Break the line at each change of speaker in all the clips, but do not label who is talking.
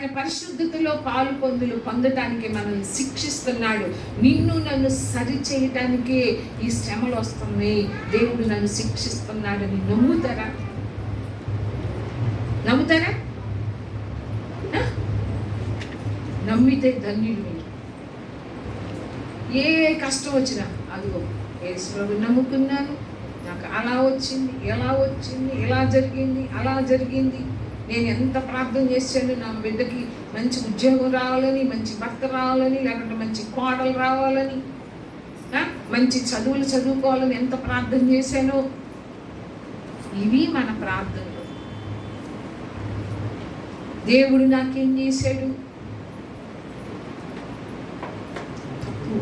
ఆయన పరిశుద్ధతలో పాలు పొందటానికి మనల్ని శిక్షిస్తున్నాడు. నిన్ను నన్ను సరి చేయటానికే ఈ శ్రమలు వస్తున్నాయి, దేవుడు నన్ను శిక్షిస్తున్నాడని నమ్ముతారా? నమ్మితే ధన్యుడు. మీరు ఏ కష్టం వచ్చినా అదిగో యేసు ప్రభువుని నమ్ముకున్నాను, నాకు అలా వచ్చింది, ఎలా వచ్చింది, ఇలా జరిగింది, అలా జరిగింది, నేను ఎంత ప్రార్థన చేశాను, నా బిడ్డకి మంచి ఉద్యోగం రావాలని, మంచి భర్త రావాలని, లేకుంటే మంచి కోడలు రావాలని, మంచి చదువులు చదువుకోవాలని ఎంత ప్రార్థన చేశానో. ఇవి మన ప్రార్థనలు. దేవుడు నాకేం చేశాడు? తప్పు.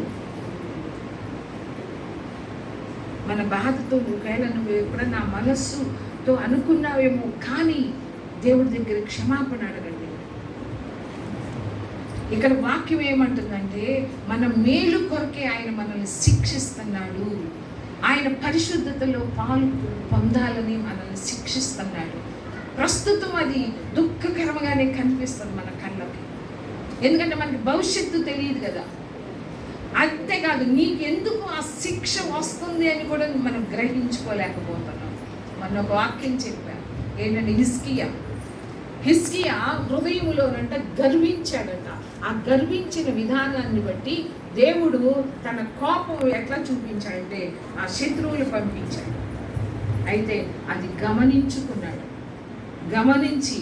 మన బాధతో ఒకవేళ నువ్వు ఎప్పుడన్నా మనస్సుతో అనుకున్నావేమో, కానీ దేవుడి దగ్గర క్షమాపణ అడగండి. ఇక్కడ వాక్యం ఏమంటుందంటే, మన మేలు కొరకే ఆయన మనల్ని శిక్షిస్తున్నాడు. ఆయన పరిశుద్ధతలో పాలు పొందాలని మనల్ని శిక్షిస్తున్నాడు. ప్రస్తుతం అది దుఃఖకరంగానే కనిపిస్తుంది మన కళ్ళకి, ఎందుకంటే మనకి భవిష్యత్తు తెలియదు కదా. అంతేకాదు, నీకెందుకు ఆ శిక్ష వస్తుంది అని కూడా మనం గ్రహించుకోలేకపోతున్నాం. మన ఒక వాక్యం చెప్పాను ఏంటంటే, హిజ్కియా హృదయంలోనంట గర్వించాడట. ఆ గర్వించిన విధానాన్ని బట్టి దేవుడు తన కోపం ఎట్లా చూపించాడంటే ఆ శత్రువులు పంపించాడు. అయితే అది గమనించుకున్నాడు. గమనించి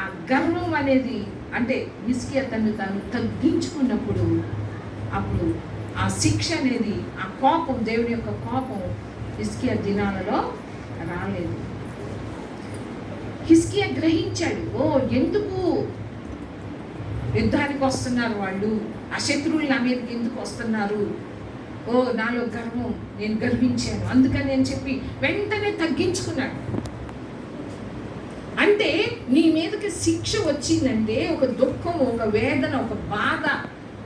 ఆ గర్వం అనేది, అంటే హిజ్కియా తాను తగ్గించుకున్నప్పుడు అప్పుడు ఆ శిక్ష అనేది, ఆ కోపం, దేవుని యొక్క కోపం హిజ్కియా దినాలలో రాలేదు. హిజ్కియా గ్రహించాడు, ఓ ఎందుకు యుద్ధానికి వస్తున్నారు వాళ్ళు, ఆ శత్రువులు నా మీదకి ఎందుకు వస్తున్నారు, ఓ నాలో గర్వం, నేను గర్వించాను అందుకని నేను చెప్పి వెంటనే తగ్గించుకున్నాడు. అంటే నీ మీదకి శిక్ష వచ్చిందంటే, ఒక దుఃఖం, ఒక వేదన, ఒక బాధ,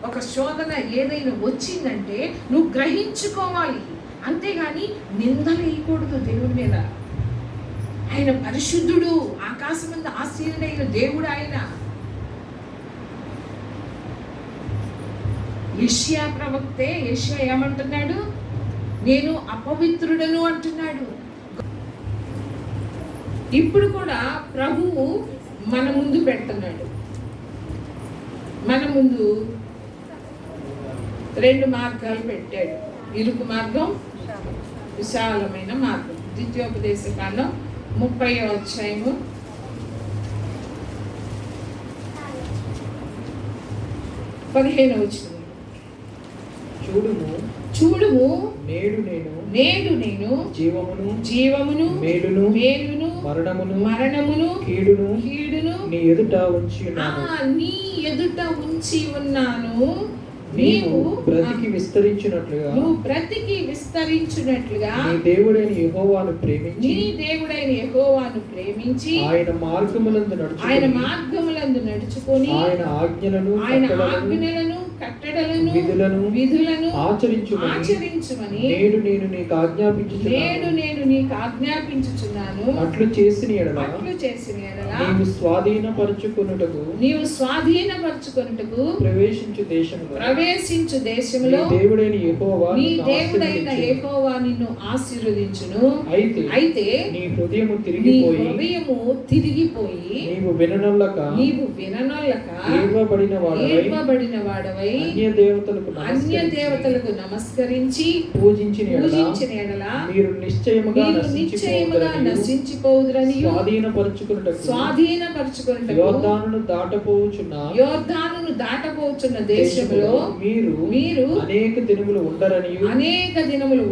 ఒక శోధన ఏదైనా వచ్చిందంటే నువ్వు గ్రహించుకోవాలి. అంతేగాని నిందలు వేయకూడదు దేవుడి మీద. ఆయన పరిశుద్ధుడు, ఆకాశమందు ఆసీనుడైన దేవుడు ఆయన. యెషయా ప్రవక్తే, యెషయా ఏమంటున్నాడు? నేను అపవిత్రుడను అంటున్నాడు. ఇప్పుడు కూడా ప్రభువు మన ముందు పెడుతున్నాడు. మన ముందు 2 మార్గాలు పెట్టాడు. ఇరుకు మార్గం, విశాలమైన మార్గం. ద్వితీయోపదేశ కాండం 30వ అధ్యాయము 15వ వచనం. చూడుము నేడు నేను జీవమును మేలును మరణమును కీడును నీ ఎదుట ఉంచి ఉన్నాను. నీవు బ్రతికి విస్తరించున్నట్లుగా నీ దేవుడైన యెహోవాను ప్రేమించి ఆయన మార్గములందు నడుచుకొని ఆయన ఆజ్ఞలను కట్టడలను విధులను ఆచరించుమని నేడు నేను నీకు ఆజ్ఞాపించుచున్నాను. అట్లు చేసిన ఎడల నీవు స్వాధీనపరచుకొనుటకు ప్రవేశించు దేశములో నీ దేవుడైన యెహోవా నిన్ను ఆశీర్వదించును. అయితే నీ హృదయము తిరిగిపోయి నీవు విననొల్లక ఏర్పబడిన వాడవై అన్య దేవతలకు నమస్కరించి పూజించిన ఎడల మీరు నిశ్చయముగా నశించిపోదురని స్వాధీనపరచుకొనుటకు యోర్దానును దాటపోచున్న దేశములో మీరు అనేక దినములు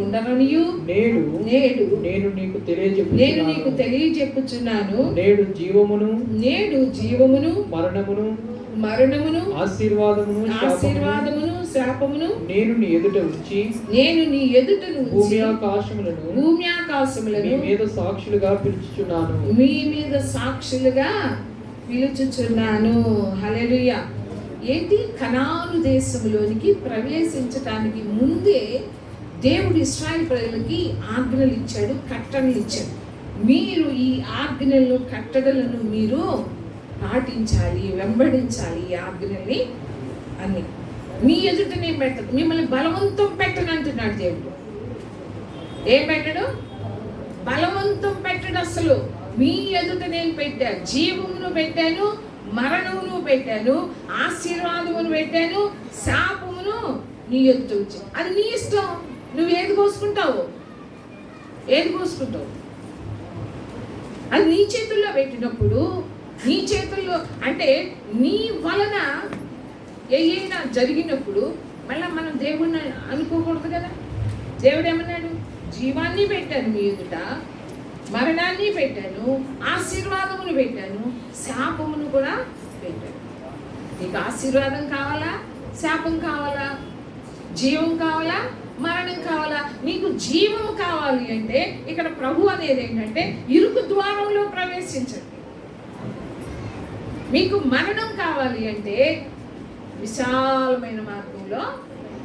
ఉండరనియు నేడు నేను నీకు తెలియజెప్పుచున్నాను. నేడు జీవమును మరణమును ఆశీర్వాదమును శాపమును నేను నీ ఎదుట ఉంచి భూమి ఆకాశములను మీ మీద సాక్షులుగా పిలుచుచున్నాను. హల్లెలూయా. ఏంటి? కనాను దేశంలోనికి ప్రవేశించడానికి ముందే దేవుడు ఇశ్రాయేలు ప్రజలకి ఆజ్ఞలు ఇచ్చాడు, కట్టడలు ఇచ్చాడు. మీరు ఈ ఆజ్ఞలను కట్టడలను మీరు పాటించాలి, వెంబడించాలి ఈ ఆజ్ఞల్ని అన్ని. మీ ఎదుట నేను పెట్టదు, మిమ్మల్ని బలవంతం పెట్టను అంటున్నాడు దేవుడు. ఏం పెట్టడు? బలవంతం పెట్టడు అసలు. మీ ఎదుట నేను పెట్టాను, జీవమును పెట్టాను, మరణమును పెట్టాను, ఆశీర్వాదమును పెట్టాను, శాపమును నీ ఎదుట వచ్చి. అది నీ ఇష్టం. నువ్వు ఏది కోసుకుంటావు, ఏది కోసుకుంటావు అది నీ చేతుల్లో పెట్టినప్పుడు, నీ చేతుల్లో అంటే నీ వలన ఏదైనా జరిగినప్పుడు మళ్ళీ మనం దేవుణ్ణి అనుకోకూడదు కదా. దేవుడు ఏమన్నాడు? జీవాన్ని పెట్టాను మీ ఎదుట, మరణాన్ని పెట్టాను, ఆశీర్వాదమును పెట్టాను, శాపమును కూడా పెట్టాను. నీకు ఆశీర్వాదం కావాలా, శాపం కావాలా? జీవం కావాలా, మరణం కావాలా? నీకు జీవం కావాలి అంటే ఇక్కడ ప్రభు అనేది ఏంటంటే ఇరుకు ద్వారంలో ప్రవేశించండి. మీకు మరణం కావాలి అంటే విశాలమైన మార్గంలో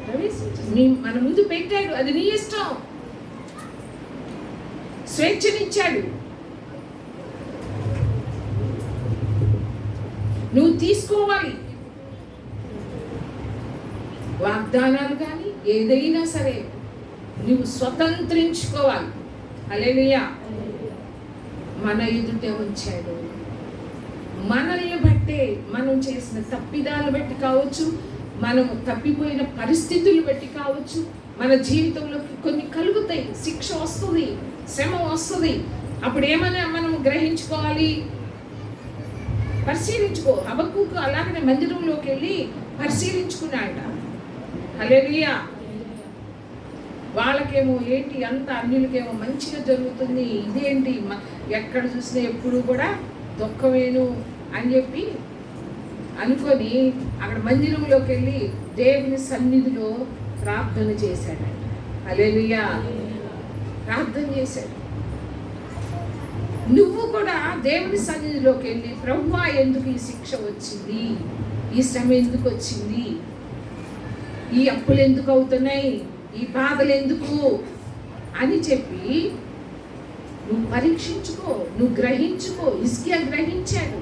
ప్రవేశించండి. మన ముందు పెట్టాడు, అది నీ ఇష్టం. స్వేచ్ఛనిచ్చాడు, నువ్వు తీసుకోవాలి. వాగ్దానాలు కానీ ఏదైనా సరే నువ్వు స్వతంత్రించుకోవాలి. హల్లెలూయా. మన ఎదుటే ఉంచాడు. మనల్ని బట్టే, మనం చేసిన తప్పిదాలు బట్టి కావచ్చు, మనం తప్పిపోయిన పరిస్థితులు బట్టి కావచ్చు, మన జీవితంలో కొన్ని కలుగుతాయి. శిక్ష వస్తుంది, శ్రమ వస్తుంది. అప్పుడు ఏమైనా మనం గ్రహించుకోవాలి, పరిశీలించుకో. హబక్కూకు అలాగనే మందిరంలోకి వెళ్ళి పరిశీలించుకున్నాడట. హల్లెలూయా. వాళ్ళకేమో ఏంటి అంత, అన్యులకేమో మంచిగా జరుగుతుంది, ఇదేంటి ఎక్కడ చూసినా ఎప్పుడు కూడా దుఃఖమేను అని చెప్పి అనుకొని అక్కడ మందిరంలోకి వెళ్ళి దేవుని సన్నిధిలో ప్రార్థన చేశాడట. హల్లెలూయా. ప్రార్థన చేశాడు. నువ్వు కూడా దేవుని సన్నిధిలోకి వెళ్ళి ప్రభువా ఎందుకు ఈ శిక్ష వచ్చింది, ఈ శ్రమ ఎందుకు వచ్చింది, ఈ అప్పులు ఎందుకు అవుతున్నాయి, ఈ బాధలు ఎందుకు అని చెప్పి నువ్వు పరీక్షించుకో, నువ్వు గ్రహించుకో. హిజ్కియా గ్రహించాడు.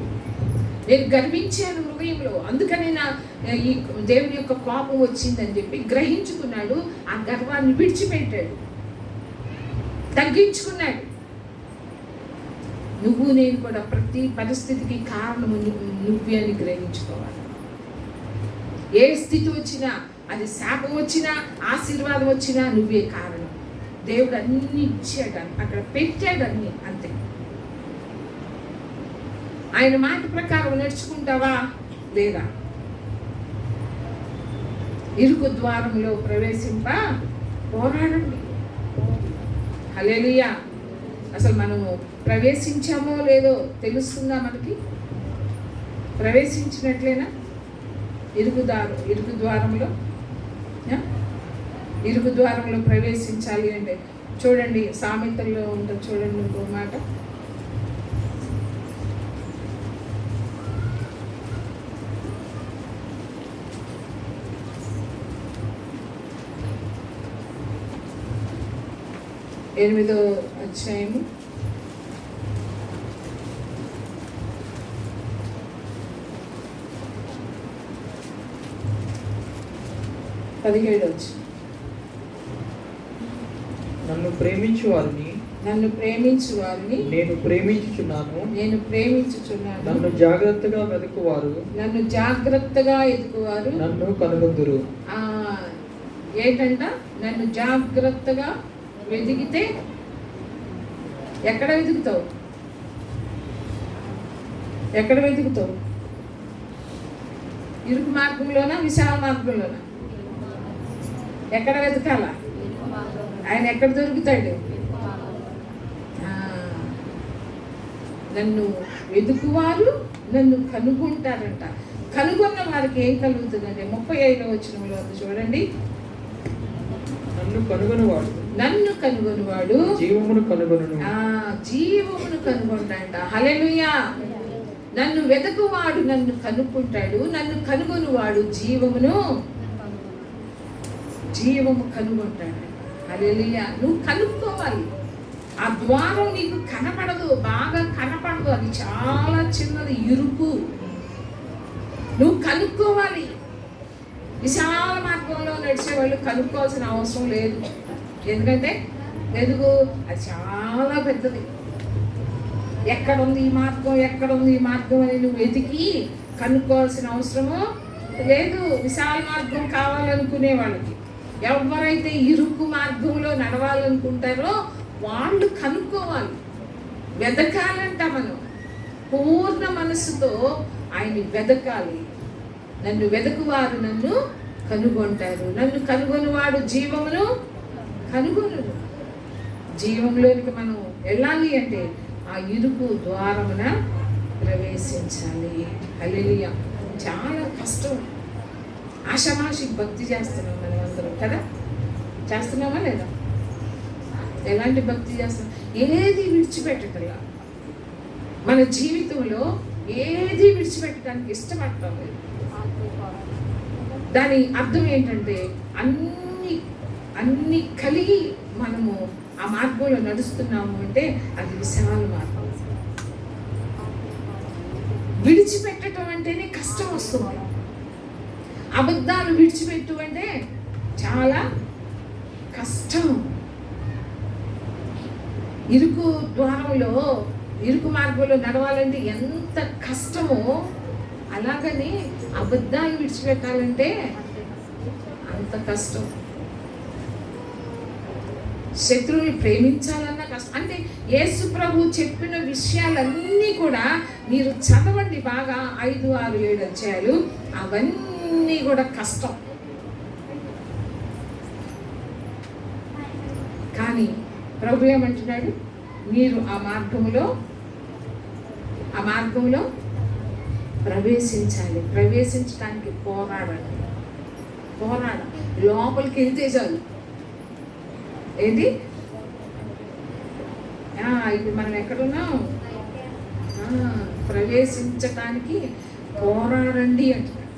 నేను గర్వించాను హృదయంలో, అందుకనే నా ఈ దేవుని యొక్క కోపం వచ్చిందని చెప్పి గ్రహించుకున్నాడు. ఆ గర్వాన్ని విడిచిపెట్టాడు, తగ్గించుకున్నాడు. నువ్వు నేను కూడా ప్రతి పరిస్థితికి కారణము నువ్వే అని గ్రహించుకోవాలి. ఏ స్థితి వచ్చినా, అది శాపం వచ్చినా ఆశీర్వాదం వచ్చినా నువ్వే కారణం. దేవుడు అన్ని ఇచ్చాడు, అక్కడ పెట్టాడు అన్ని, అంతే. ఆయన మాట ప్రకారం నడుచుకుంటావా లేదా? ఇరుకు ద్వారంలో ప్రవేశింప పోరాడండి. హల్లెలూయా. అసలు మనము ప్రవేశించామో లేదో తెలుస్తుందా మనకి? ప్రవేశించినట్లేనా? ఇరుకు ద్వారంలో ఇరుకు ద్వారంలో ప్రవేశించాలి అంటే చూడండి, సామెతల్లో ఉంటుంది చూడండి ఇంకో మాట. ఎనిమిదో అధ్యాయము 17
నన్ను ప్రేమించు వారిని నేను ప్రేమించుచున్నాను. నన్ను జాగ్రత్తగా వెతుకువారు నన్ను కనుగొందురు.
ఏంటంట? నన్ను జాగ్రత్తగా వెతికితే ఎక్కడ వెతుకుతావు? ఇరుకు మార్గంలోనా, విశాల మార్గంలోనా? ఎక్కడ వెతకాలా? ఆయన ఎక్కడ దొరుకుతాడు? నన్ను వెతుకువారు నన్ను కనుగొంటారంట. కనుగొన్న వారికి ఏం కలుగుతుందంటే 35వ వచనంలో చూడండి. నన్ను కనుగొనువాడు జీవమును కనుగొంటాడంట. హల్లెలూయా. నన్ను వెతుకువాడు నన్ను కనుక్కుంటాడు, నన్ను కనుగొనువాడు జీవము కనుగొంటాడు. హల్లెలూయా. నువ్వు కనుక్కోవాలి. ఆ ద్వారం నీకు కనపడదు, బాగా కనపడదు, అది చాలా చిన్నది, ఇరుకు. నువ్వు కనుక్కోవాలి. విశాల మార్గంలో నడిచేవాళ్ళు కనుక్కోవాల్సిన అవసరం లేదు. ఎందుకంటే ఎదుగు అది చాలా పెద్దది. ఎక్కడుంది ఈ మార్గం, ఎక్కడుంది ఈ మార్గం అని నువ్వు వెతికి కనుక్కోవాల్సిన అవసరము లేదు. విశాల మార్గం కావాలనుకునే వాళ్ళకి, ఎవరైతే ఇరుకు మార్గంలో నడవాలనుకుంటారో వాళ్ళు కనుక్కోవాలి, వెతకాలంట. మనం పూర్ణ మనస్సుతో ఆయన్ని వెతకాలి. నన్ను వెతకువారు నన్ను కనుగొంటారు, నన్ను కనుగొనివాడు జీవమును కనుగొను. జీవంలోనికి మనం వెళ్ళాలి అంటే ఆ ఇరుకు ద్వారమున ప్రవేశించాలి. హల్లెలూయా. చాలా కష్టం. ఆషామాషి భక్తి చేస్తున్నాం మనం అందరం కదా. చేస్తున్నామా లేదా? ఎలాంటి భక్తి చేస్తున్నాం? ఏది విడిచిపెట్టగల మన జీవితంలో ఏది విడిచిపెట్టడానికి ఇష్టపడటం లేదు. దాని అర్థం ఏంటంటే అన్ని కలిగి మనము ఆ మార్గంలో నడుస్తున్నాము అంటే అది విశాల మార్గం. విడిచిపెట్టడం అంటేనే కష్టం వస్తుంది. అబద్ధాలు విడిచిపెట్టు అంటే చాలా కష్టం. ఇరుకు ద్వారంలో, ఇరుకు మార్గంలో నడవాలంటే ఎంత కష్టమో, అలాగని అబద్ధాలు విడిచిపెట్టాలంటే అంత కష్టం. శత్రువుని ప్రేమించాలన్న కష్టం. అంటే యేసు ప్రభు చెప్పిన విషయాలన్నీ కూడా మీరు చదవండి బాగా, 5, 6, 7 అధ్యాయాలు. అవన్నీ కూడా కష్టం. కానీ ప్రభు ఏమంటున్నాడు? మీరు ఆ మార్గంలో ప్రవేశించాలి. ప్రవేశించడానికి పోరాడాలి. లోపలికి వెళ్తే చాలు. ఏంటి? ఇప్పుడు మనం ఎక్కడున్నాం? ప్రవేశించటానికి పోరాడండి అంటున్నాడు.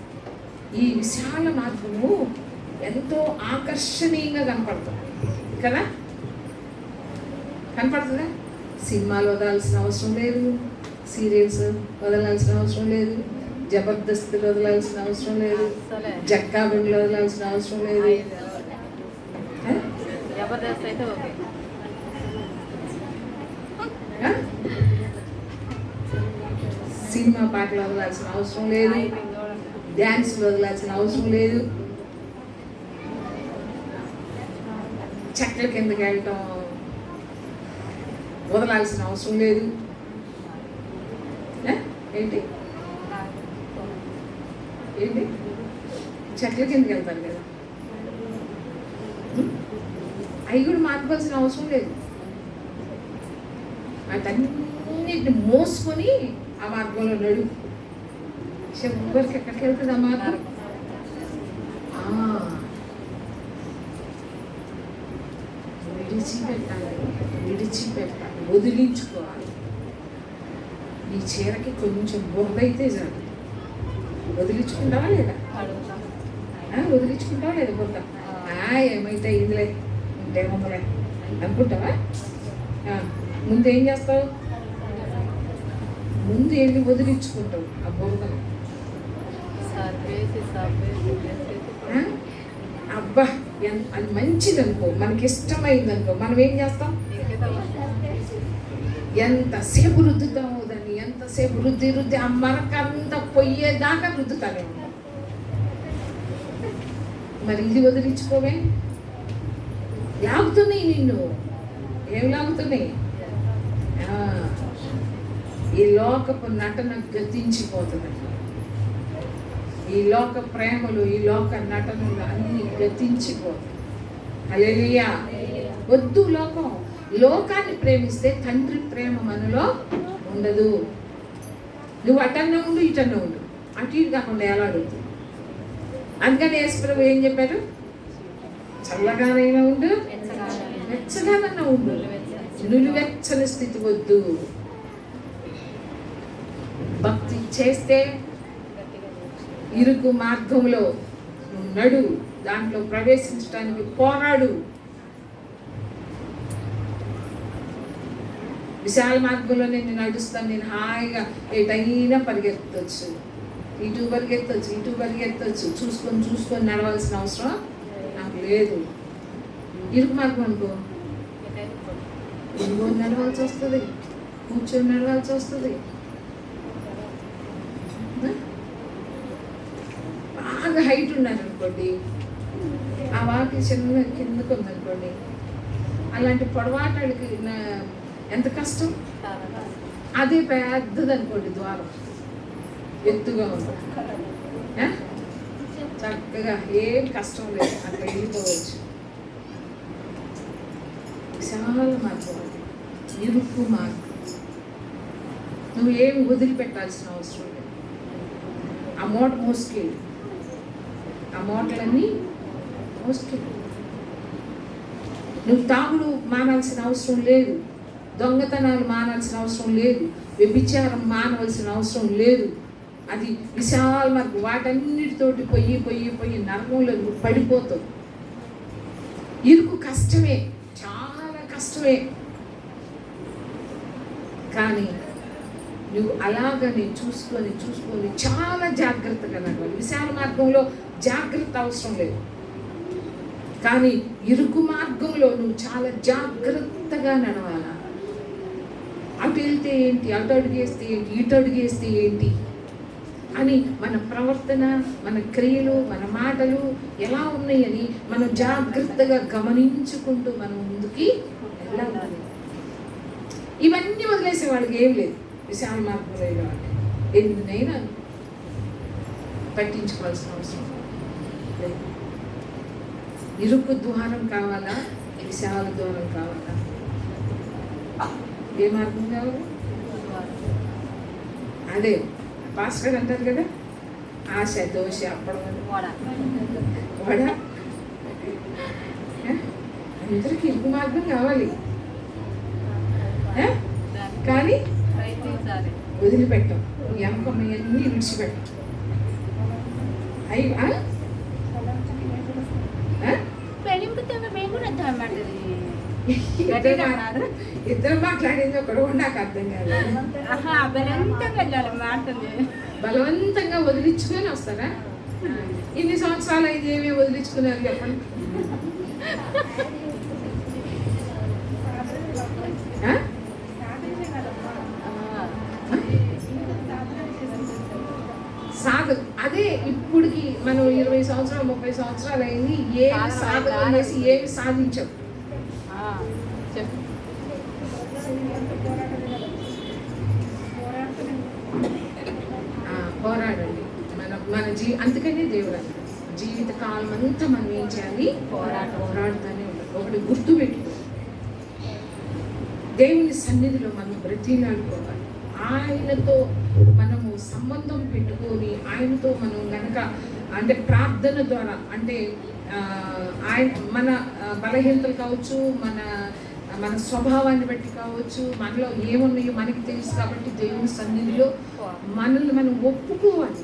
ఈ విశాల మార్గము ఎంతో ఆకర్షణీయంగా కనపడుతుంది కదా. కనపడుతుందా? సినిమాలు వదలాల్సిన అవసరం లేదు, సీరియల్స్ వదలాల్సిన అవసరం లేదు, జబర్దస్తులు వదలాల్సిన అవసరం లేదు, జక్కా బండ్లు వదలాల్సిన అవసరం లేదు. సినిమా పాటలు వదలాల్సిన అవసరం లేదు, డ్యాన్స్లు వదలాల్సిన అవసరం లేదు, చెట్ల కిందకి వెళ్ళటం వదలాల్సిన అవసరం లేదు. ఏంటి చెట్ల కిందకి వెళ్తారు కదా, అవి కూడా మార్చుకోవాల్సిన అవసరం లేదు. వాటన్నిటిని మోసుకొని ఆ మార్గంలో నడు. చివరికి ఎక్కడికి వెళ్తుంది ఆ మార్గం? విడిచిపెట్టాలి, వదిలించుకోవాలి. నీ చీరకి కొంచెం బురద అయితే చాలు. వదిలించుకుంటావా లేదా? బురద ఏమైతే ఇదిలే ఉంటే ఉందలే అనుకుంటావా? ముందేం చేస్తావు? ముందు వెళ్ళి వదిలించుకుంటావు ఆ బురదను. అబ్బా అది మంచిది అనుకో, మనకి ఇష్టమైంది అనుకో, మనం ఏం చేస్తాం? ఎంతసేపు రుద్దుతాము దాన్ని, ఎంతసేపు రుద్ది ఆ మరకంతా పొయ్యేదాకా రుద్దుతానే ఉంటాం. మరి ఇది వదిలించుకోవే. లాగుతున్నాయి నిన్ను. ఏం లాగుతున్నాయి? ఈ లోకపు నటన గతించిపోతుంది. ఈ లోక ప్రేమలు, ఈ లోక నటనలు అన్ని గతించిపోతాయి. హల్లెలూయా. వద్దు లోకాన్ని ప్రేమిస్తే తండ్రి ప్రేమ మనలో ఉండదు. నువ్వు అటన్నా ఉండు, ఇటన్నా ఉండు, అటు ఇటు కాకుండా ఎలా అడుగుతుంది. అందుకని యేసు ప్రభు ఏం చెప్పారు? చల్లగానైనా ఉండు, వెచ్చగానన్నా ఉండు, నిలువెచ్చని స్థితి వద్దు. భక్తి చేస్తే ఇరుకు మార్గంలో నువ్వు నడు, దాంట్లో ప్రవేశించడానికి పోరాడు. విశాల మార్గంలో నేను నడుస్తాను, నేను హాయిగా ఎటైనా పరిగెత్తవచ్చు, ఇటు పరిగెత్తవచ్చు, చూసుకొని నడవాల్సిన అవసరం నాకు లేదు. ఇరుకు మార్గం అనుకో, ఇరుగు నడవాల్సి వస్తుంది, కూర్చొని నడవాల్సి వస్తుంది. బాగా హైట్ ఉన్నారనుకోండి, ఆ వాకి చిన్న కిందకు ఉందనుకోండి, అలాంటి పొడవాటాలకి ఎంత కష్టం. అదే పెద్దది అనుకోండి, ద్వారం ఎత్తుగా ఉంది, చక్కగా ఏం కష్టం లేదు, అక్కడ వెళ్ళిపోవచ్చు. విశాల మార్గం అది, ఇరుకు మార్గం. నువ్వు ఏమి వదిలిపెట్టాల్సిన అవసరం లేదు. ఆ మూట మోసుకెళ్ళి, ఆ మూటలన్నీ మోసుకెళ్ళి. నువ్వు తాగుడు మానాల్సిన అవసరం లేదు, దొంగతనాలు మానాల్సిన అవసరం లేదు, వ్యభిచారం మానవలసిన అవసరం లేదు. అది విశాల మార్గం. వాటన్నిటితోటి పోయి నరకంలో పడిపోతావు. ఇరుకు కష్టమే, చాలా కష్టమే. కానీ నువ్వు అలాగనే చూసుకొని చాలా జాగ్రత్తగా నడవాలి. విశాల మార్గంలో జాగ్రత్త అవసరం లేదు, కానీ ఇరుకు మార్గంలో నువ్వు చాలా జాగ్రత్తగా నడవాలా. అటు వెళ్తే ఏంటి, అటు అడుగేస్తే ఏంటి, ఇటు అడుగేస్తే ఏంటి అని మన ప్రవర్తన, మన క్రియలు, మన మాటలు ఎలా ఉన్నాయని మనం జాగ్రత్తగా గమనించుకుంటూ మనం ముందుకి వెళ్ళాలి. ఇవన్నీ వదిలేసే వాళ్ళకి ఏం లేదు విశాల మార్గంలో వెళ్ళాలి. ఎందునైనా పట్టించుకోవాల్సిన అవసరం లేదు. ఇరుకు ద్వారం కావాలా, విశాల ద్వారం కావాలా? ఏ మార్గం కావాలి? అదే పాస్టర్ అంటారు కదా, ఆశ, దోశ, అప్పడం, వడ. అందరికి ఇరుకు మార్గం కావాలి, కానీ వదిలిపెట్టాం. ఎమ్మకమ్మన్నీ విడిచిపెట్టాం. ఇద్దరు మాట్లాడింది ఒకడు నాకు అర్థం కాదు. బలవంతంగా వదిలించుకొని వస్తారా? ఇన్ని సంవత్సరాలు అయితే ఏమేమి వదిలించుకున్నారు చెప్పండి. సాధన అదే. ఇప్పటికి మనం 20 సంవత్సరాలు 30 సంవత్సరాలు అయింది, ఏమి సాధన చేసి ఏమి సాధించాం? పోరాడండి. మన అందుకనే దేవుడు జీవిత కాలం అంతా మనం ఏం చేయాలి? పోరాడుతూనే ఉండాలి. ఒకటి గుర్తు పెట్టుకో, దేవుని సన్నిధిలో మనం బ్రతిలాడుకోవాలి. ఆయనతో మనము సంబంధం పెట్టుకొని ఆయనతో మనం కనుక అంటే ప్రార్థన ద్వారా, అంటే ఆయన మన బలహీనతలు కావచ్చు, మన స్వభావాన్ని బట్టి కావచ్చు, మనలో ఏమున్నాయో మనకి తెలుసు కాబట్టి దేవుని సన్నిధిలో మనల్ని మనం ఒప్పుకోవాలి.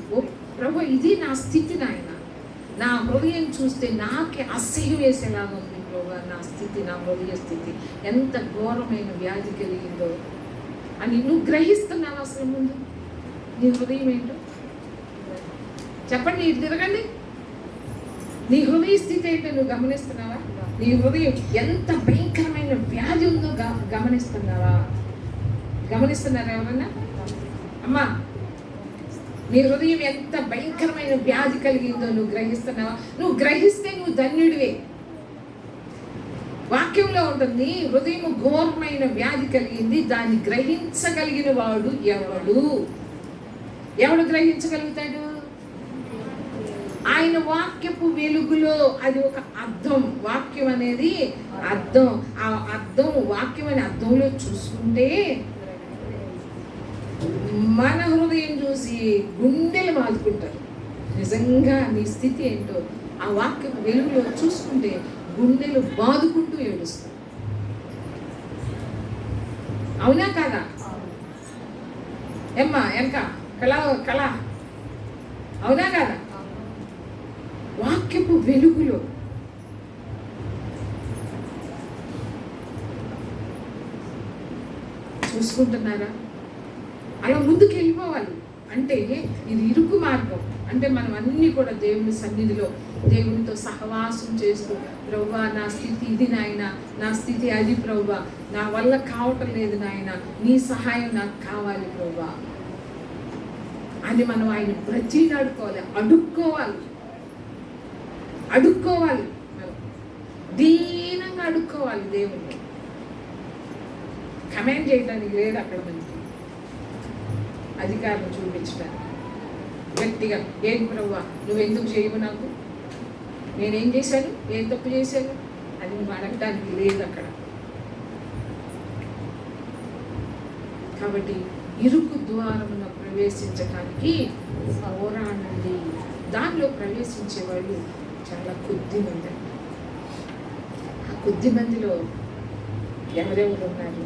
ప్రభు, ఇది నా స్థితి, నాయన నా హృదయం చూస్తే నాకే అసహ్యం వేసేలాగా ఉంది ప్రభు, నా స్థితి, నా హృదయ స్థితి ఎంత ఘోరమైన వ్యాధి కలిగిందో అని నువ్వు గ్రహిస్తున్నావు. అసలు ముందు నీ హృదయం ఏంటో చెప్పండి, ఇటు తిరగండి. నీ హృదయ స్థితి ఏంటో నువ్వు గమనిస్తున్నావా? నీ హృదయం ఎంత భయంకరమైన వ్యాధి ఉందో గమనిస్తున్నావా? గమనిస్తున్నారా ఎవరన్నా? అమ్మా, నీ హృదయం ఎంత భయంకరమైన వ్యాధి కలిగిందో నువ్వు గ్రహిస్తున్నావా? నువ్వు గ్రహిస్తే నువ్వు ధన్యుడివే. వాక్యంలో ఉంటుంది, హృదయం ఘోరమైన వ్యాధి కలిగింది, దాన్ని గ్రహించగలిగిన వాడు ఎవడు గ్రహించగలుగుతాడు? ఆయన వాక్యపు వెలుగులో. అది ఒక అద్దం. వాక్యం అనేది అద్దం. ఆ అద్దం, వాక్యం అనే అద్దంలో చూసుకుంటే మన హృదయం చూసి గుండెలు బాదుకుంటారు. నిజంగా నీ స్థితి ఏంటో ఆ వాక్యపు వెలుగులో చూసుకుంటే గుండెలు బాదుకుంటూ ఏడుస్తారు. అవునా కాదా? ఏమ్మా వెనక కళ అవునా కాదా? వాక్యపు వెలుగులో నేర్చుకుంటున్నారా? అలా ముందుకు వెళ్ళిపోవాలి. అంటే ఇది ఇరుకు మార్గం. అంటే మనం అన్నీ కూడా దేవుని సన్నిధిలో దేవునితో సహవాసం చేస్తూ, ప్రభువా నా స్థితి ఇది నాయన, నా స్థితి అది ప్రభువా, నా వల్ల కావటం లేదు నాయన, నీ సహాయం నాకు కావాలి ప్రభువా అని మనం ఆయన బ్రతిలాడుకోవాలి, అడుక్కోవాలి, మనం దీనంగా అడుక్కోవాలి. దేవుణ్ణి కమెంట్ చేయడానికి లేదు అక్కడ, మనకి అధికారం చూపించడానికి. గట్టిగా ఏం ప్రభువా నువ్వెందుకు చేయవు, నాకు నేనేం చేశాను, ఏం తప్పు చేశాను అని నువ్వు అడగడానికి లేదు అక్కడ. కాబట్టి ఇరుకు ద్వారమున ప్రవేశించడానికి పోరాడండి. దానిలో ప్రవేశించే వాళ్ళు చాలా కొద్ది మంది. ఆ కొద్ది మందిలో ఎవరెవరు ఉన్నారు?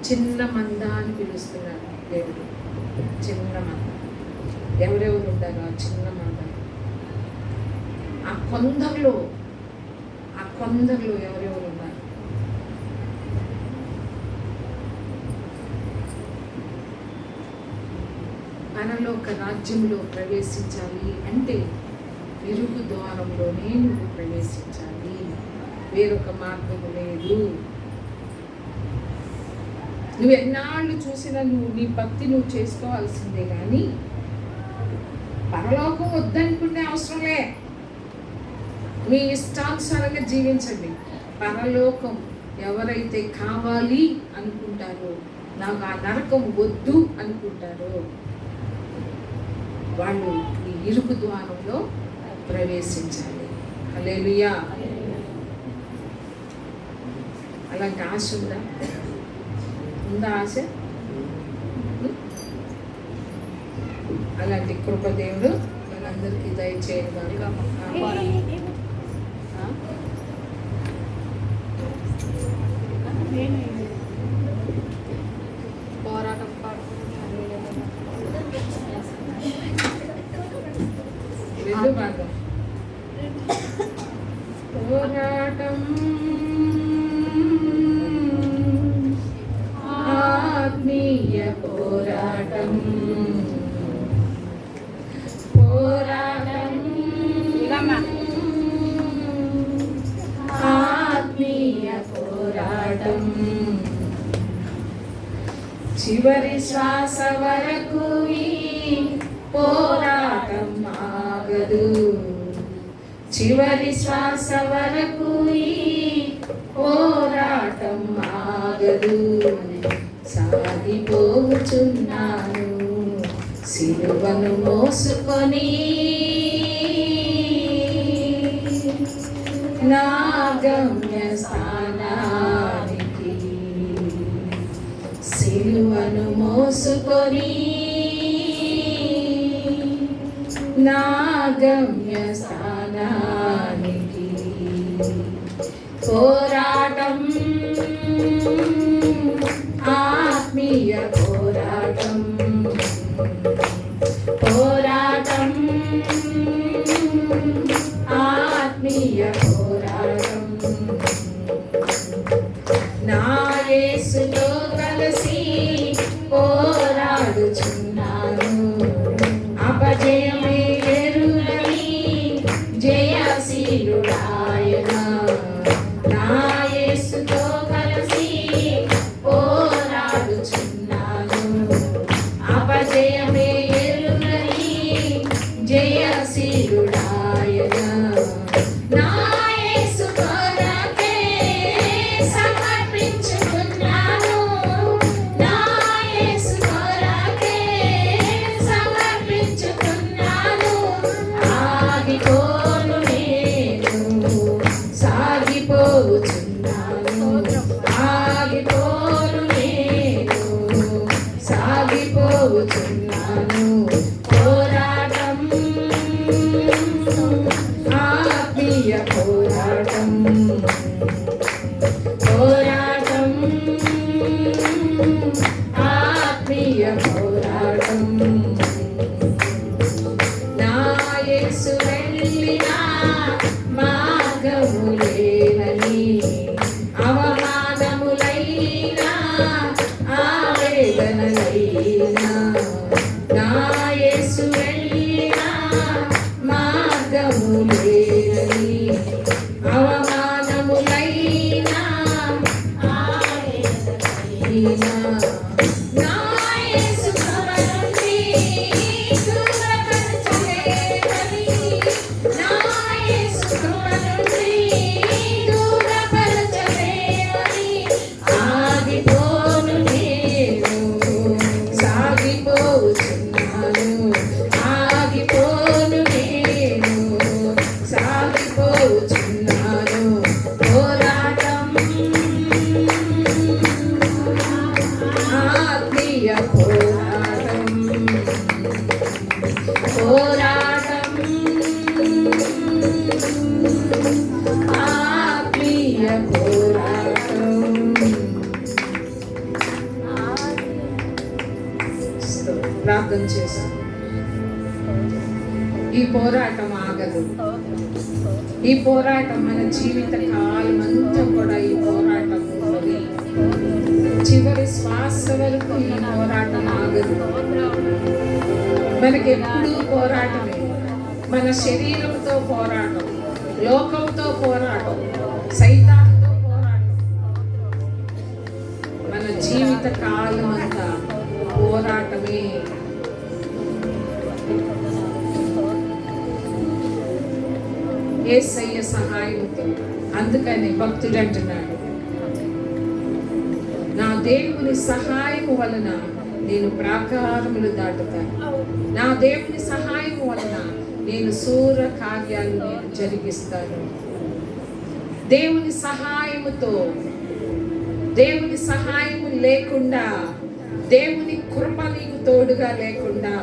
చిన్న మంద అని పిలుస్తున్నారు దేవుడు. చిన్న మంద ఎవరెవరు ఉంటారు? ఆ చిన్న మంద, ఆ కొందరిలో ఎవరెవరు ఉన్నారు? పరలోక రాజ్యంలో ప్రవేశించాలి అంటే ఇరుకు ద్వారంలోనే నువ్వు ప్రవేశించాలి, వేరొక మార్గము లేదు. నువ్వు ఎన్నాళ్ళు చూసినా నీ భక్తి నువ్వు చేసుకోవాల్సిందే, కానీ పరలోకం వద్దనుకునే అవసరంలే. మీ ఇష్టానుసారంగా జీవించండి. పరలోకం ఎవరైతే కావాలి అనుకుంటారో, నాకు ఆ నరకం వద్దు అనుకుంటారో, వాళ్ళు ఈ ఇరుకు ద్వారంలో ప్రవేశించాలి. హల్లెలూయా. అలాంటి ఆశ ఉందా? ఆశ? అలాంటి కృపదేవుడు మనందరికీ దయచేయగా.
పోరాటం
రెండు భాగం పోరాటం, ఆత్మీయ పోరాటం, ఆత్మీయ పోరాటం, చివరి శ్వాస వరకు ఈ పోరాటం ఆగదు. చివరి శ్వాస వరకు ఈ పోరాటం ఆగదు. సాగిపోచున్నాను సిలువను మోసుకొని, నా గమ్య స్థానానికి. సిలువను మోసుకొని నా గమ్య స్థానానికి. పోరాటం, ఆత్మీయ పోరాటం, పోరాటం, ఆత్మీయ పోరాటం. నా యేసుతో కలిసి పోరాడుచున్నాను. అపజయమే ఎరుగని జయశీలుడాయన. నా యేసుతో కలిసి పోరాడుచున్నాను. అపజయమే ఎరుగని జయశీలుడాయన. నా యేసు కొరకే సమర్పించుకున్నాను. నా యేసు కొరకే సమర్పించుకున్నాను. ఆగిపోను నేను, సాగిపోచున్నాను. ఆగిపోను నేను, సాగిపోచున్నాను. పోరాటం, ఆత్మీయ పోరాటం, పోరాటం, ఆత్మీయ పోరాటం. నా యేసు వెళ్ళిన మార్గములేనని, అవమానములైనా మార్గము లేదని అవమానములైనా నా యేసు కృపనుండి దూరపరచలేదని నా యేసు కృపనుండి దూరపరచలేదని ఆగిపోను నేను సాగిపోచున్నాను ఆగిపోను నేను సాగిపోచున్నాను పోరాటం ఆత్మీయ పోరాటం పోరాటం ఆత్మీయ పోరాటం ప్రార్థన చేశాం. ఈ పోరాటం ఆగదు. ఈ పోరాటం మన జీవిత కాలం అంతా కూడా ఈ పోరాటం ఉన్నది. చివరి శ్వాస వరకు ఈ పోరాటం ఆగదు. మనకి ఎప్పుడూ పోరాటమే. మన శరీరంతో పోరాటం, లోకంతో పోరాటం, సైతాన్తో పోరాటం. మన జీవిత కాలం అంతా పోరాటమే. యేసయ్య సహాయంతో. అందుకని భక్తుడు అంటున్నాడు, నా దేవుని సహాయము వలన నేను ప్రాకారములు దాటుతాను. నా దేవుని సహాయము వలన నేను శూర కార్యాలు నేను జరిగిస్తాను. దేవుని సహాయముతో, దేవుని సహాయము లేకుండా, దేవుని కృప నీకు తోడుగా లేకుండా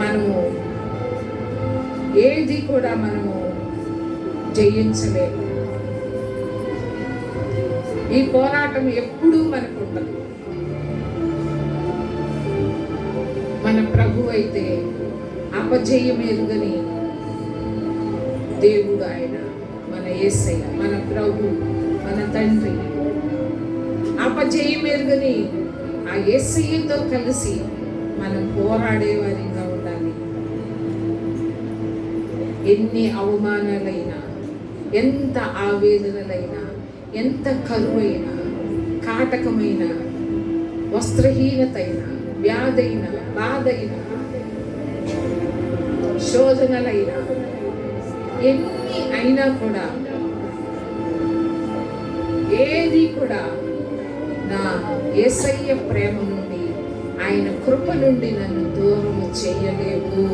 మనము ఏది కూడా మనము జయించలేము. ఈ పోరాటం ఎప్పుడూ మనకు ఉండదు. మన ప్రభు అయితే అపజయం ఎరుగని దేవుడు ఆయన. మన యేసయ్య, మన ప్రభు, మన తండ్రి అపజయం ఎరుగని ఆ యేసయ్యతో కలిసి మనం పోరాడేవారిగా ఉండాలి. ఎన్ని అవమానాలైనా, ఎంత ఆవేదనలైనా, ఎంత కరువైనా, కాటకమైన, వస్త్రహీనతైన, వ్యాధైన, బాధైన, శోధనలైన, ఎన్ని అయినా కూడా ఏది కూడా నా యేసయ్య ప్రేమ నుండి, ఆయన కృప నుండి నన్ను దూరం చేయలేవు.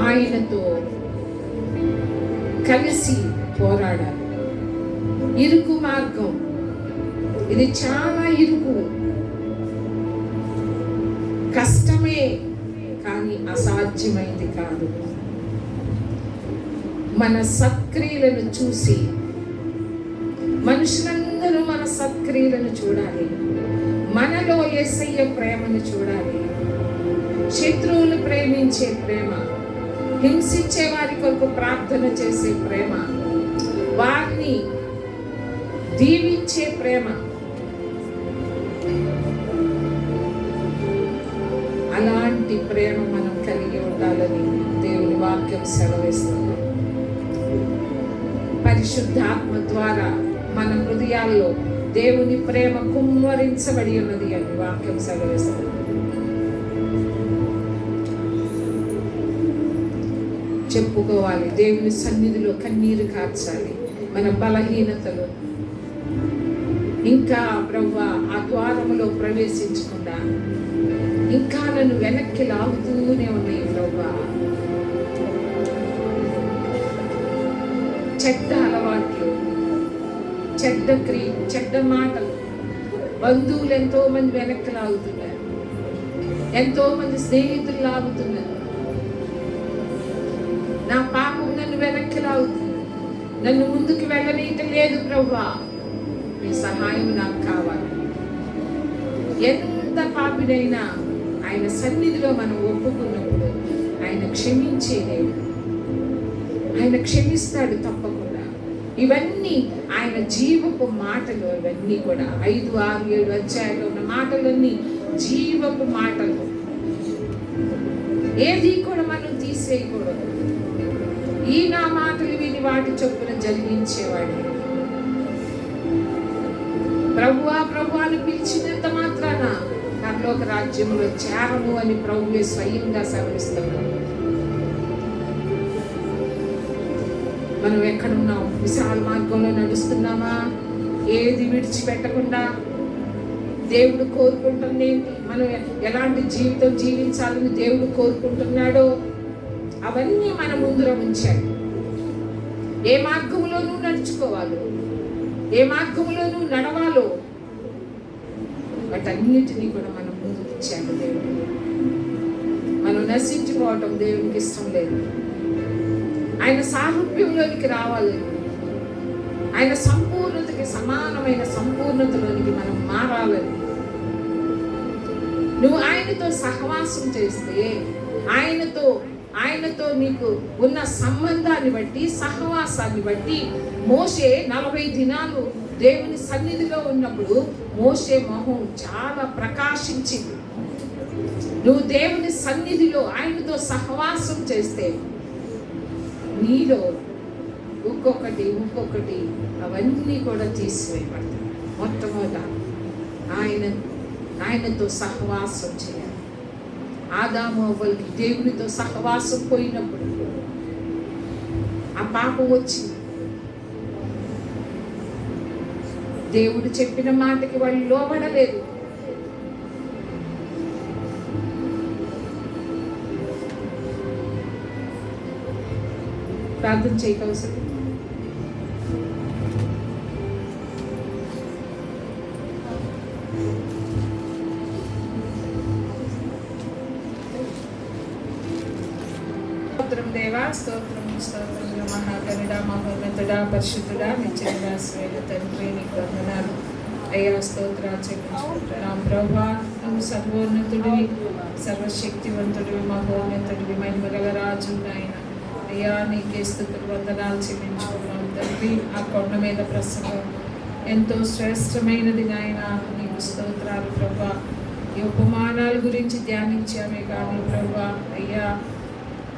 ఆయనతో కలిసి పోరాడాలి. ఇరుకు మార్గం ఇది, చాలా ఇరుకు, కష్టమే, కానీ అసాధ్యమైంది కాదు. మన సత్క్రియలను చూసి మనుషులందరూ మన సత్క్రియలను చూడాలి. మనలో యేసయ్య ప్రేమను చూడాలి. శత్రువులు ప్రేమించే ప్రేమ, హింసించే వారి కొరకు ప్రార్థన చేసే ప్రేమ, వారిని దీవించే ప్రేమ, అలాంటి ప్రేమ మనం కలిగి ఉండాలని దేవుని వాక్యం సెలవిస్తుంది. పరిశుద్ధాత్మ ద్వారా మన హృదయాల్లో దేవుని ప్రేమ కుమ్మరించబడి ఉన్నది అని వాక్యం సెలవిస్తుంది. చెప్పుకోవాలి, దేవుని సన్నిధిలో కన్నీరు కార్చాలి. మన బలహీనతలు ఇంకా ప్రభువా ఆ ద్వారములో ప్రవేశించకుండా ఇంకా నన్ను వెనక్కి లాగుతూనే ఉన్నాయి ప్రభువా. చెడ్డ అలవాట్లు, చెడ్డ మాటలు, బంధువులు ఎంతో మంది వెనక్కి లాగుతున్నారు, ఎంతో మంది స్నేహితులు లాగుతున్నారు. నా పాపం నన్ను వెనక్కి లాగుతుంది, నన్ను ముందుకు వెళ్ళనీయటం లేదు ప్రభువా. మీ సహాయం నాకు కావాలి. ఎంత పాపినైనా ఆయన సన్నిధిలో మనం ఒప్పుకున్నప్పుడు ఆయన క్షమించే దేవుడు. ఆయన క్షమిస్తాడు తప్పకుండా. ఇవన్నీ ఆయన జీవపు మాటలు. ఇవన్నీ కూడా 5, 6, 7 అధ్యాయాలు ఉన్న మాటలన్నీ జీవపు మాటలు. ఏది కూడా మనం తీసేయకూడదు. ఈ నా మాటలు విని వాటి చొప్పున జరిగించేవాడు. ప్రభువా ప్రభు అని పిలిచినంత మాత్రాన పరలోక రాజ్యంలో చేరము అని ప్రభువే స్వయంగా సెలవిస్తున్నాడు. మనం ఎక్కడున్నాం? విశాల మార్గంలో నడుస్తున్నామా? ఏది విడిచిపెట్టకుండా దేవుడు కోరుకుంటుంది ఏంటి? మనం ఎలాంటి జీవితం జీవించాలని దేవుడు కోరుకుంటున్నాడో అవన్నీ మన ముందులో ఉంచాడు. ఏ మార్గంలో నువ్వు నడుచుకోవాలో, ఏ మార్గంలో నువ్వు నడవాలో వాటన్నిటినీ కూడా మనం ముందుకు ఇచ్చాడు దేవుడు. మనం నశించిపోవటం దేవునికి ఇష్టం లేదు. ఆయన సారూప్యంలోనికి రావాలి. ఆయన సంపూర్ణతకి సమానమైన సంపూర్ణతలోనికి మనం మారాలని. నువ్వు ఆయనతో సహవాసం చేస్తే ఆయనతో నీకు ఉన్న సంబంధాన్ని బట్టి, సహవాసాన్ని బట్టి మోషే 40 దినాలు దేవుని సన్నిధిలో ఉన్నప్పుడు మోషే మొహం చాలా ప్రకాశించింది. నువ్వు దేవుని సన్నిధిలో ఆయనతో సహవాసం చేస్తే నీలో ఒక్కొక్కటి అవన్నీ కూడా తీసివేయబడతాయి. మొట్టమొదట ఆయనతో సహవాసం చేయాలి. ఆదాము అవ్వలకి దేవునితో సహవాసం పోయినప్పుడు ఆ పాపం వచ్చింది. దేవుడు చెప్పిన మాటకి వాళ్ళు లోబడలేదు. ప్రార్థన చేయకవసరం. స్తోత్రం దేవా, స్తోత్రం మహాగణుడా, మహోన్నతుడా, పరిశుద్ధుడా, నిత్యనివాసుడైన తండ్రి, నీకు వందనాలు అయ్యా. స్తోత్రాలు చెల్లించుకుంటున్నాం ప్రభువా. నువ్వు సర్వోన్నతుడివి, సర్వశక్తివంతుడివి, మహోన్నతుడివి, మహిమగల రాజు నాయన. అయ్యా నీకే స్తుతులు వందనాలు చెల్లించుకున్నాం తండ్రి. ఆ కొండ మీద ప్రసంగం ఎంతో శ్రేష్టమైనది నాయన. నీకు స్తోత్రాలు ప్రభువా. ఈ ఉపమానాల గురించి ధ్యానించామే కానీ ప్రభువా అయ్యా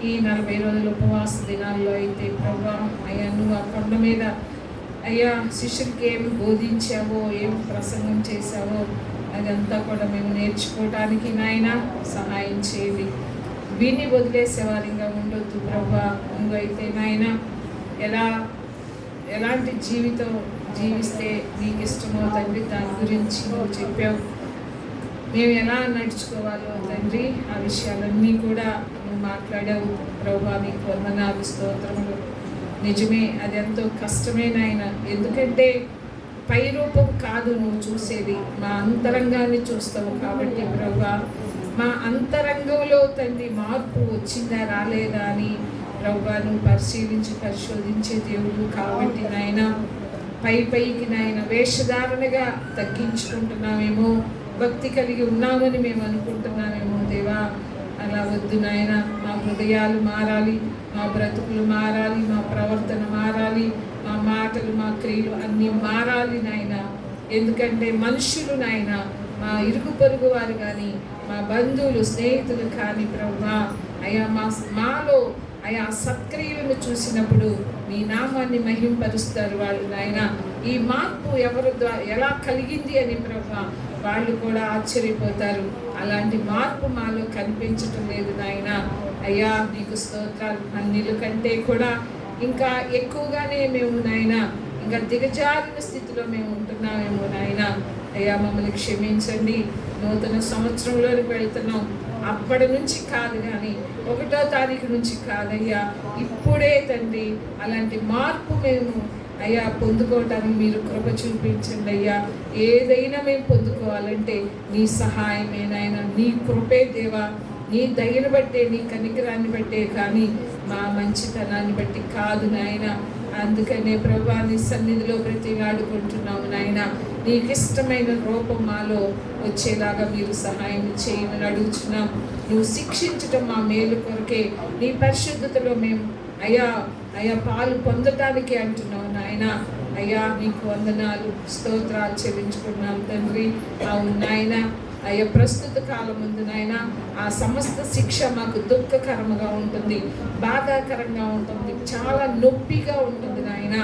ఈ 40 రోజుల ఉపవాస దినాల్లో అయితే ప్రభువా అయ్యా నువ్వు ఆ కొండ మీద అయ్యా శిష్యులకి ఏమి బోధించావో, ఏమి ప్రసంగం చేశావో అదంతా కూడా మేము నేర్చుకోవటానికి నాయన సహాయం చేయండి. విని వదిలేసేవారిగా ఉండొద్దు ప్రభువా. నువ్వైతే నాయన ఎలాంటి జీవితం జీవిస్తే నీకు ఇష్టమో తండ్రి దాని గురించి నువ్వు చెప్పావు. మేము ఎలా నడుచుకోవాలో తండ్రి ఆ విషయాలన్నీ కూడా నువ్వు మాట్లాడావు ప్రభువా. నీకు వందనాలు, స్తోత్రములు. నిజమే, అది ఎంతో కష్టమైన ఆయన. ఎందుకంటే పై రూపం కాదు నువ్వు చూసేది, మా అంతరంగాన్ని చూస్తావు. కాబట్టి ప్రభువా మా అంతరంగంలో తండ్రి మార్పు వచ్చిందా రాలేదా అని ప్రభువా నువ్వు పరిశోధించే దేవుడు. కాబట్టి నాయన పైకి నాయన వేషధారణగా తగ్గించుకుంటున్నామేమో, భక్తి కలిగి ఉన్నామని మేము అనుకుంటున్నామేమో దేవా. అలా వద్దు నాయన. మా హృదయాలు మారాలి, మా బ్రతుకులు మారాలి, మా ప్రవర్తన మారాలి, మా మాటలు, మా క్రియలు అన్నీ మారాలి నాయన. ఎందుకంటే మనుషులు నాయన, మా ఇరుగు పొరుగు వారు కానీ, మా బంధువులు, స్నేహితులు కానీ ప్రభువా అయా మాలో అయా సత్క్రియలను చూసినప్పుడు మీ నామాన్ని మహింపరుస్తారు వాళ్ళు నాయన. ఈ మార్పు ఎవరి ద్వారా ఎలా కలిగింది అని ప్రభువా వాళ్ళు కూడా ఆశ్చర్యపోతారు. అలాంటి మార్పు మాలో కనిపించటం లేదు నాయన. అయ్యా నీకు స్తోత్రాలు. అన్నిల కంటే కూడా ఇంకా ఎక్కువగానే మేము నాయన ఇంకా దిగజారిన స్థితిలో మేము ఉంటున్నామేమో నాయన. అయ్యా మమ్మల్ని క్షమించండి. నూతన సంవత్సరంలోకి వెళ్తున్నాం. అప్పటి నుంచి కాదు కానీ 1వ తారీఖు నుంచి కాదయ్యా, ఇప్పుడే తండ్రి అలాంటి మార్పు మేము అయ్యా పొందుకోవటానికి మీరు కృప చూపించండి అయ్యా. ఏదైనా మేము పొందుకోవాలంటే నీ సహాయమే నాయన, నీ కృపే దేవా. నీ దయను బట్టే, నీ కనికరాన్ని బట్టే కానీ మా మంచితనాన్ని బట్టి కాదు నాయన. అందుకనే ప్రభువా నీ సన్నిధిలో బ్రతిలాడుకుంటున్నాము నాయన. నీకు ఇష్టమైన రూపం మాలో వచ్చేలాగా మీరు సహాయం చేయమని అడుగుతున్నాం. నువ్వు శిక్షించటం మా మేలు కొరకే. నీ పరిశుద్ధతలో మేము అయ్యా అయ్యా పాలు పొందటానికి అంటున్నావు నాయన. అయ్యా నీకు వందనాలు, స్తోత్రాలు చెల్లించుకున్నాం తండ్రి. అవును నాయన, అయ్యా ప్రస్తుత కాలం ముందు నాయన ఆ సమస్త శిక్ష మాకు దుఃఖకరంగా ఉంటుంది, బాధాకరంగా ఉంటుంది, చాలా నొప్పిగా ఉంటుంది నాయన.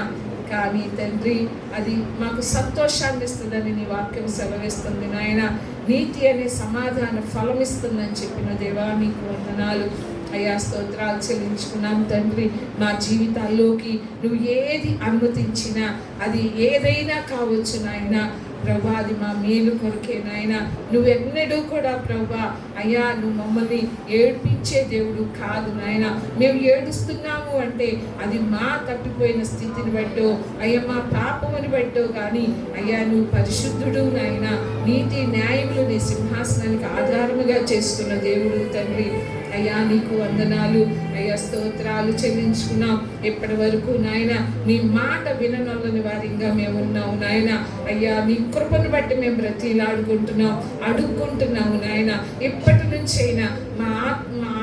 కానీ తండ్రి అది మాకు సంతోషాన్ని ఇస్తుందని నీ వాక్యం సెలవిస్తుంది నాయన. నీతి అనే సమాధాన ఫలం ఇస్తుందని చెప్పిన దేవా నీకు వందనాలు. అయ్యా స్తోత్రాలు చెల్లించుకున్నాం తండ్రి. మా జీవితాల్లోకి నువ్వు ఏది అనుమతించినా అది ఏదైనా కావచ్చు నాయన ప్రభా, అది మా మేలు కొరకే నాయన. నువ్వెన్నడూ కూడా ప్రభా అయ్యా నువ్వు మమ్మల్ని ఏడ్పించే దేవుడు కాదు నాయన. మేము ఏడుస్తున్నాము అంటే అది మా తప్పిపోయిన స్థితిని బట్టో అయ్యా మా పాపముని బట్టో కానీ అయ్యా నువ్వు పరిశుద్ధుడు నాయన. నీతి న్యాయములు నీ సింహాసనానికి ఆధారముగా చేసుకున్న దేవుడు తండ్రి. అయ్యా నీకు వందనాలు, అయ్యా స్తోత్రాలు చెల్లించుకున్నాం. ఇప్పటి వరకు నాయన నీ మాట విననొల్లని వారిగా మేము ఉన్నాము నాయన. అయ్యా నీ కృపను బట్టి మేము బ్రతిలాడుకుంటున్నాం, అడుక్కుంటున్నాము నాయన. ఇప్పటి నుంచి అయినా మా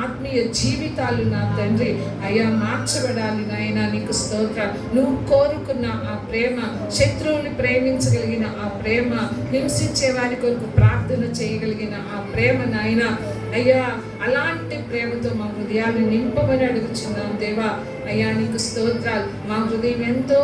ఆత్మీయ జీవితాలు నా తండ్రి అయ్యా మార్చబడాలి నాయన. నీకు స్తోత్ర. నువ్వు కోరుకున్న ఆ ప్రేమ, శత్రువుని ప్రేమించగలిగిన ఆ ప్రేమ, హింసించే వారి కొరకు ప్రార్థన చేయగలిగిన ఆ ప్రేమ నాయన. అయ్యా అలాంటి ప్రేమతో మా హృదయాన్ని నింపమని అడుగుచున్నాం దేవా. అయ్యా నీకు స్తోత్రాలు. మా హృదయం ఎంతో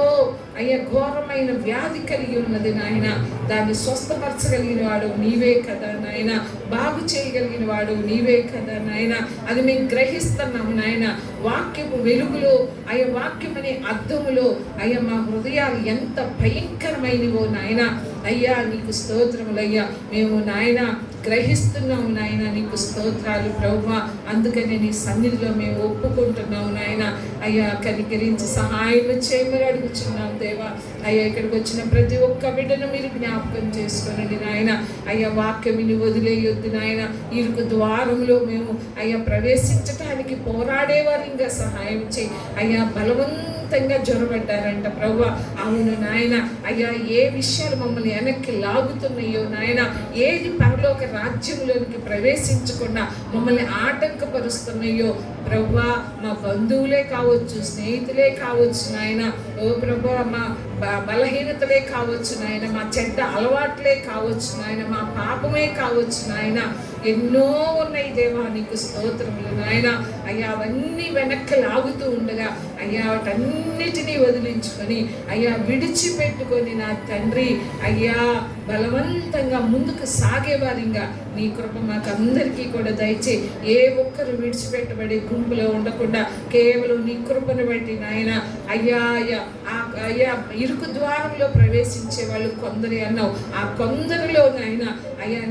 అయ్యా ఘోరమైన వ్యాధి కలిగి ఉన్నది నాయన. దాన్ని స్వస్థపరచగలిగిన వాడు నీవే కదా నాయన. బాగు చేయగలిగిన వాడు నీవే కదా నాయన. అది మేము గ్రహిస్తున్నాము నాయన. వాక్యము వెలుగులో అయ్యా వాక్యం అనే అర్థములో అయ్యా మా హృదయాలు ఎంత భయంకరమైనవో నాయన. అయ్యా నీకు స్తోత్రములయ్యా. మేము నాయన గ్రహిస్తున్నాము నాయన. నీకు స్తోత్రాలు ప్రభువా. అందుకనే నీ సన్నిధిలో మేము ఒప్పుకుంటున్నాము నాయన. అయ్యా కనికరించి సహాయం చేయమని అడుగుచున్నాం దేవా. అయ్యా ఇక్కడికి వచ్చిన ప్రతి ఒక్క బిడ్డను మీరు జ్ఞాపకం చేసుకోనండి నాయన. అయ్యా వాక్యమిని వదిలేయొద్దు నాయన. ఇరుకు ద్వారంలో మేము అయ్యా ప్రవేశించటానికి పోరాడేవారు ఇంకా సహాయం చేయి అయ్యా. బలవంతంగా జ్వరపడ్డారంట ప్రభువా. అవును నాయన. అయ్యా ఏ విషయాలు మమ్మల్ని వెనక్కి లాగుతున్నాయో నాయన, ఏది పరలోక రాజ్యంలోనికి ప్రవేశించకుండా మమ్మల్ని ఆటంకపరుస్తున్నాయో ప్రభువా, మా బంధువులే కావచ్చు, స్నేహితులే కావచ్చు నాయన. ఓ ప్రభువా, మా బలహీనతలే కావచ్చు నాయన, మా చెడ్డ అలవాట్లే కావచ్చు నాయన, మా పాపమే కావచ్చు నాయన. ఎన్నో ఉన్నాయి దేవా. నీకు స్తోత్రములు నాయన. అయ్యా అవన్నీ వెనక్కి లాగుతూ ఉండగా అయ్యా వాటన్నిటినీ వదిలించుకొని అయ్యా విడిచిపెట్టుకొని నా తండ్రి అయ్యా బలవంతంగా ముందుకు సాగేవారిగా నీ కృప మాకు అందరికీ కూడా దయచేయి. ఏ ఒక్కరు విడిచిపెట్టబడే గుంపులో ఉండకుండా కేవలం నీ కృపను బట్టి నాయన అయ్యా అయ్యా అయ్యా ఇరుకు ద్వారంలో ప్రవేశించే వాళ్ళు కొందరే అన్నావు. ఆ కొందరిలో నాయన అయ్యా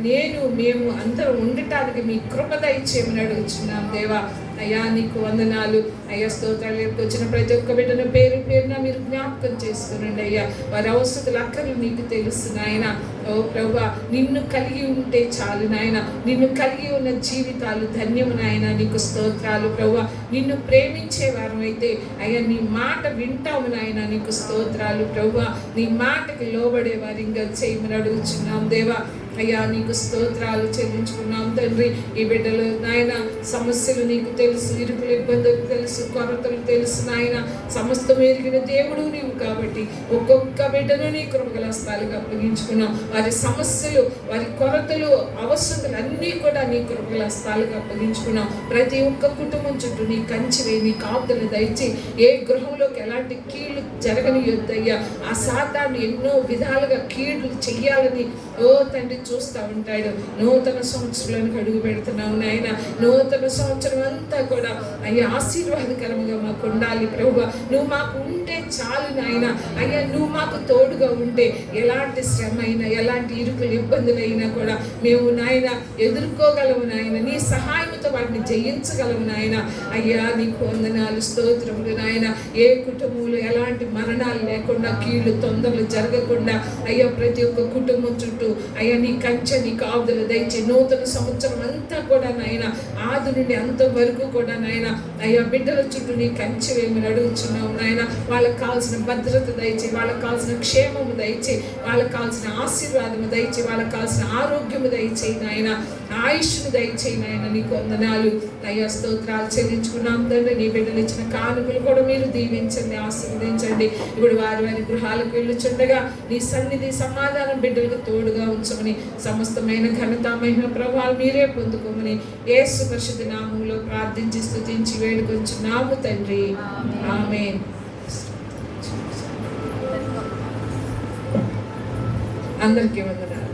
మేము అందరం ఉండటానికి మీ కృప దయచేయమని అడుగుచున్నాం దేవా. అయ్యా నీకు వందనాలు. అయ్యా స్తోత్రాలు. వచ్చిన ప్రతి ఒక్క బిడ్డను పేరు పేరున మీరు జ్ఞాపకం చేసుకునండి అయ్యా. వారి అవసరాలు అక్కర్లు నీకు తెలుసు నాయన. ఓ ప్రభువా, నిన్ను కలిగి ఉంటే చాలు నాయన. నిన్ను కలిగి ఉన్న జీవితాలు ధన్యము నాయన. నీకు స్తోత్రాలు ప్రభువా. నిన్ను ప్రేమించే వారం అయితే అయ్యా నీ మాట వింటాము నాయన. నీకు స్తోత్రాలు ప్రభువా. నీ మాటకి లోబడే వారిగా చేయమని అడుగుచున్నాం దేవా. అయ్యా నీకు స్తోత్రాలు చెల్లించుకున్నాం తండ్రి. ఈ బిడ్డలు నాయన సమస్యలు నీకు తెలుసు, ఇరుకులు ఇబ్బందులు తెలుసు, కొరతలు తెలుసు నాయన. సమస్తం ఎరిగిన దేవుడు నీవు కాబట్టి ఒక్కొక్క బిడ్డను నీ కృపగల స్థాయికి అప్పగించుకున్నాం. వారి సమస్యలు, వారి కొరతలు, అవసరతలు అన్నీ కూడా నీ కృపగల స్థాయికి అప్పగించుకున్నాం. ప్రతి ఒక్క కుటుంబం చుట్టూ నీ కంచివే, నీ కాపుదలను దయచి ఏ గృహంలోకి ఎలాంటి కీళ్లు జరగనియొద్దయ్యా. ఆ సాతాను ఎన్నో విధాలుగా కీళ్లు చెయ్యాలని ఓ తండ్రి చూస్తూ ఉంటాడు. నూతన సంవత్సరానికి అడుగు పెడుతున్నావు నాయన. నూతన సంవత్సరం అంతా కూడా అయ్యా ఆశీర్వాదకరంగా మాకు ఉండాలి ప్రభువా. నువ్వు మాకు ఉంటే చాలు నాయన. అయ్యా నువ్వు మాకు తోడుగా ఉంటే ఎలాంటి శ్రమ అయినా, ఎలాంటి ఇరుకులు ఇబ్బందులైనా కూడా మేము నాయన ఎదుర్కోగలము నాయన. నీ సహాయంతో వాటిని జయించగలము నాయన. అయ్యా నీకు వందనాలు, స్తోత్రములు నాయన. ఏ కుటుంబంలో ఎలాంటి మరణాలు లేకుండా, కీళ్లు తొందరలు జరగకుండా అయ్యా ప్రతి ఒక్క కుటుంబం చుట్టూ అయ్యా నీ కంచె, నీ కాపుదల దయచే. నూతన సంవత్సరం అంతా కూడా నాయన ఆది నుండి అంత వరకు కూడా నాయన అయ్యా బిడ్డల చుట్టూ నీ కంచె వేయమని అడుగుచున్నావు నాయన. వాళ్ళకి కావాల్సిన భద్రత దయచే, వాళ్ళకి కావాల్సిన క్షేమము దయచే, వాళ్ళకి కావాల్సిన ఆశీర్వాదము దయచే, వాళ్ళకి కావాల్సిన ఆరోగ్యము దయచేయి నాయన. ఆయుష్ను దయచేయి నాయన. నీకు వందనాలు అయ్యా, స్తోత్రాలు చెల్లించుకున్నాం తండ్రి. నీ బిడ్డలు ఇచ్చిన కానుకలు కూడా మీరు దీవించండి, ఆశీర్వదించండి. ఇప్పుడు వారి వారి గృహాలకు వెళ్ళుచుండగా నీ సన్నిధి సమాధానం బిడ్డలకు తోడుగా ఉంచమని, సమస్తమైన ఘనత మహిమ ప్రభావాలు మీరే పొందుకోమని యేసు పరిశుద్ధ నామములో ప్రార్థించి స్తుతించి వేడుకొంచున్నాము తండ్రి. ఆమేన్. అందరికీ వందనాలు.